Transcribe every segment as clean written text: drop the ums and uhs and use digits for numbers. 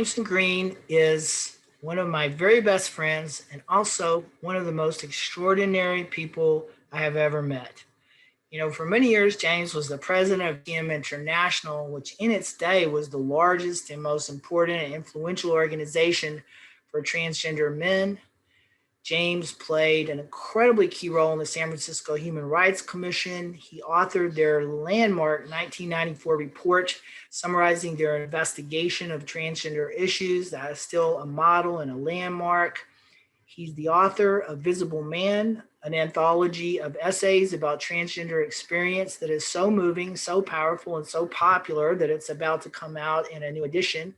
Jamison Green is one of my very best friends and also one of the most extraordinary people I have ever met. For many years, James was the president of TM International, which in its day was the largest and most important and influential organization for transgender men. James played an incredibly key role in the San Francisco Human Rights Commission. He authored their landmark 1994 report summarizing their investigation of transgender issues. That is still a model and a landmark. He's the author of Visible Man, an anthology of essays about transgender experience that is so moving, so powerful, and so popular that it's about to come out in a new edition.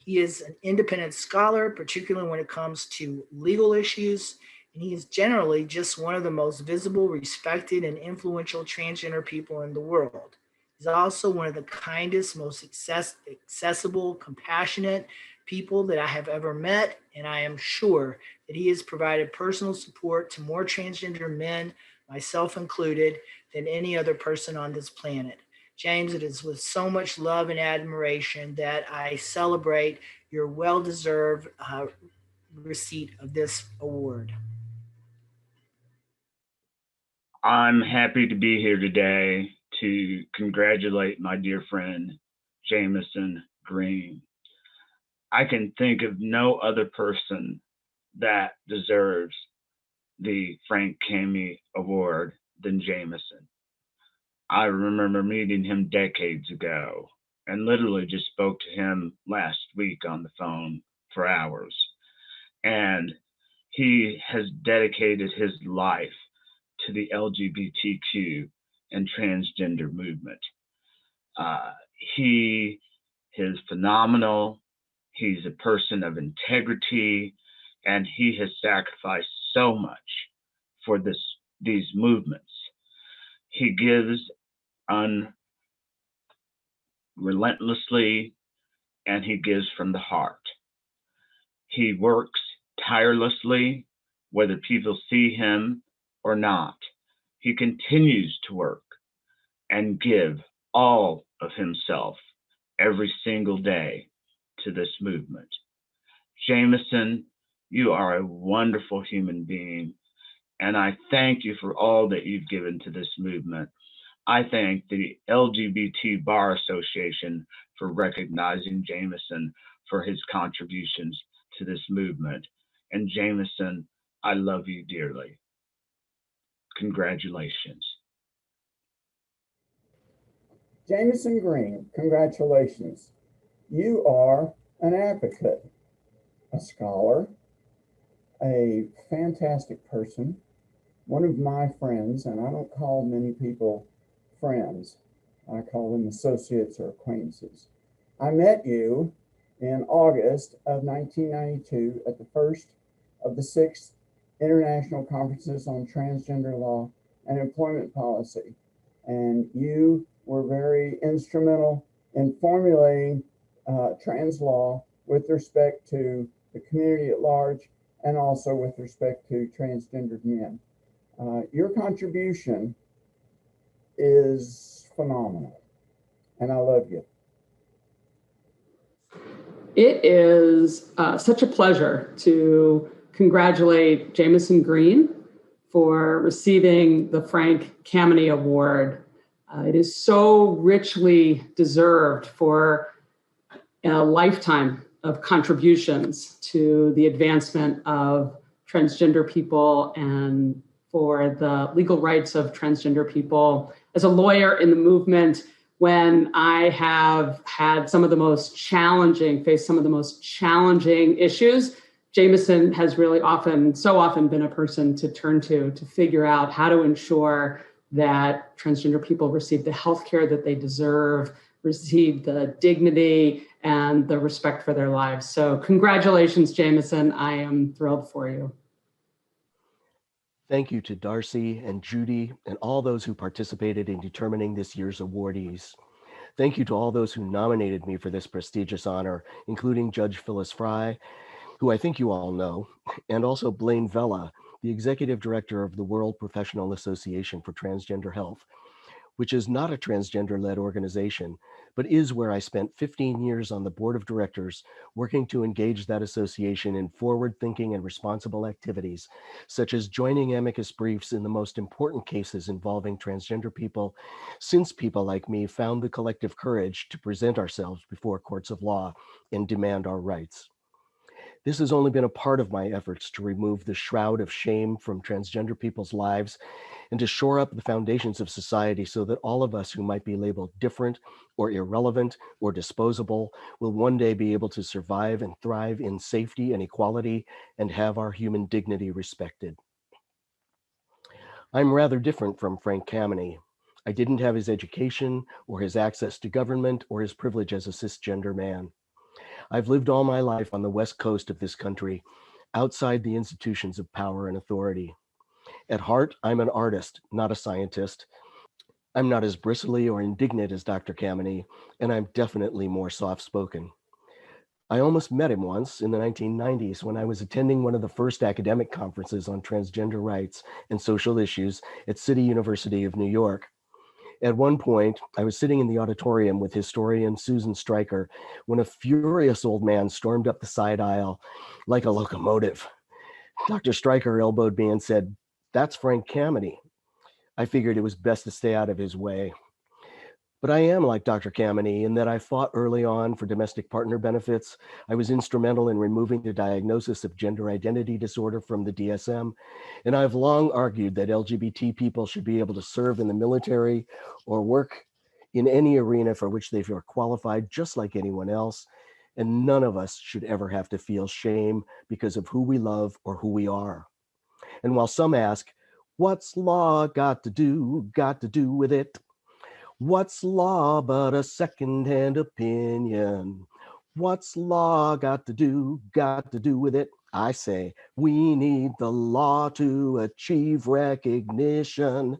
He is an independent scholar, particularly when it comes to legal issues, and he is generally just one of the most visible, respected, and influential transgender people in the world. He's also one of the kindest, most accessible, compassionate people that I have ever met, and I am sure that he has provided personal support to more transgender men, myself included, than any other person on this planet. James, it is with so much love and admiration that I celebrate your well-deserved receipt of this award. I'm happy to be here today to congratulate my dear friend, Jamison Green. I can think of no other person that deserves the Frank Kameny Award than Jamison. I remember meeting him decades ago and literally just spoke to him last week on the phone for hours. And he has dedicated his life to the LGBTQ and transgender movement. He is phenomenal. He's a person of integrity, and he has sacrificed so much for these movements. He gives relentlessly, and he gives from the heart. He works tirelessly, whether people see him or not. He continues to work and give all of himself every single day to this movement. Jamison, you are a wonderful human being, and I thank you for all that you've given to this movement. I thank the LGBT Bar Association for recognizing Jamison for his contributions to this movement. And Jamison, I love you dearly. Congratulations. Jamison Green, congratulations. You are an advocate, a scholar, a fantastic person, one of my friends, and I don't call many people friends. I call them associates or acquaintances. I met you in August of 1992 at the first of the 6 international conferences on transgender law and employment policy. And you were very instrumental in formulating trans law with respect to the community at large and also with respect to transgendered men. Your contribution is phenomenal, and I love you. It is such a pleasure to congratulate Jamison Green for receiving the Frank Kameny Award. It is so richly deserved for a lifetime of contributions to the advancement of transgender people and for the legal rights of transgender people. As a lawyer in the movement, when I have had faced some of the most challenging issues, Jamison has really so often been a person to turn to figure out how to ensure that transgender people receive the healthcare that they deserve, receive the dignity and the respect for their lives. So congratulations, Jamison. I am thrilled for you. Thank you to Darcy and Judy and all those who participated in determining this year's awardees. Thank you to all those who nominated me for this prestigious honor, including Judge Phyllis Fry, who I think you all know, and also Blaine Vella, the Executive Director of the World Professional Association for Transgender Health. which is not a transgender-led organization, but is where I spent 15 years on the board of directors working to engage that association in forward-thinking and responsible activities, such as joining amicus briefs in the most important cases involving transgender people, since people like me found the collective courage to present ourselves before courts of law and demand our rights. This has only been a part of my efforts to remove the shroud of shame from transgender people's lives and to shore up the foundations of society so that all of us who might be labeled different or irrelevant or disposable will one day be able to survive and thrive in safety and equality and have our human dignity respected. I'm rather different from Frank Kameny. I didn't have his education or his access to government or his privilege as a cisgender man. I've lived all my life on the west coast of this country, outside the institutions of power and authority. At heart, I'm an artist, not a scientist. I'm not as bristly or indignant as Dr. Kameny, and I'm definitely more soft-spoken. I almost met him once in the 1990s when I was attending one of the first academic conferences on transgender rights and social issues at City University of New York. At one point, I was sitting in the auditorium with historian Susan Stryker when a furious old man stormed up the side aisle like a locomotive. Dr. Stryker elbowed me and said, "That's Frank Kameny." I figured it was best to stay out of his way. But I am like Dr. Kameny in that I fought early on for domestic partner benefits. I was instrumental in removing the diagnosis of gender identity disorder from the DSM. And I've long argued that LGBT people should be able to serve in the military or work in any arena for which they feel qualified, just like anyone else. And none of us should ever have to feel shame because of who we love or who we are. And while some ask, what's law got to do with it? What's law but a second-hand opinion? What's law got to do with it? I say, we need the law to achieve recognition.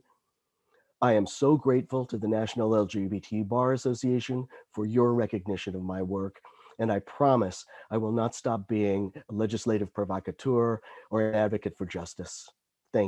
I am so grateful to the National LGBT Bar Association for your recognition of my work, and I promise I will not stop being a legislative provocateur or an advocate for justice.